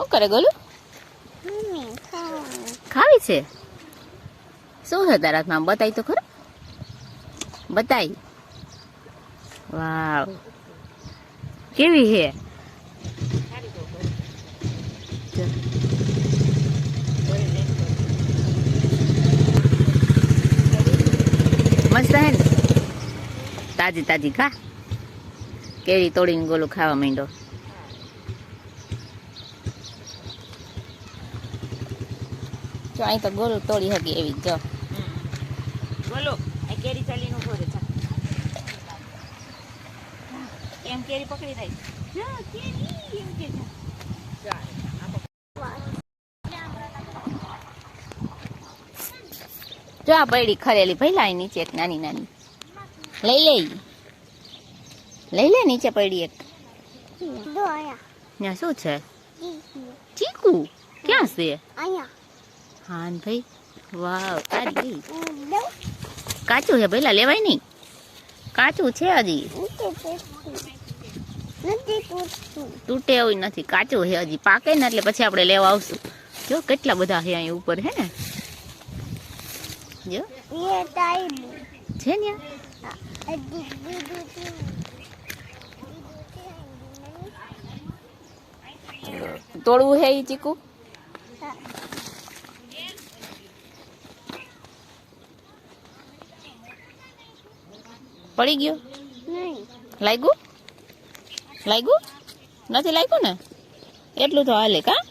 શું કરે ગોલું? ખાવી છે? શું છે તારા હાથમાં? બતાય તો ખરો, બતાય. વાવ, કેવી છે? મસ્ત હે ને? તાજી તાજી ખા. કેરી તોડીને ગોલું ખાવા માંડો. જો અહીં તો ગોલું તોડી હતી એવી. જો ગોલું આ કેરી ચાલીને ઉભો રહે છે. એમ કેરી પકડી થાય. જો આ પડી ખરેલી ભઈલા અહીં નીચે એક નાની નાની. લઈ લે નીચે પડી એક. ત્યાં શું છે? ચીકુ. ક્યાં છે? હા ભાઈ, વાવ, તારી કાચું છે ભઈલા, લેવાય નહીં. કાચું છે હજી, તૂટે એવું નથી. કાચું છે હજી, પાકે ને એટલે પછી આપણે લેવા આવશું. જો કેટલા બધા છે અહીં ઉપર, હે ને? જો છે ને તોડવું છે એ ચીકુ. પડી ગયો? લાગ્યું? નથી લાગ્યું ને? એટલું તો હાલે કા?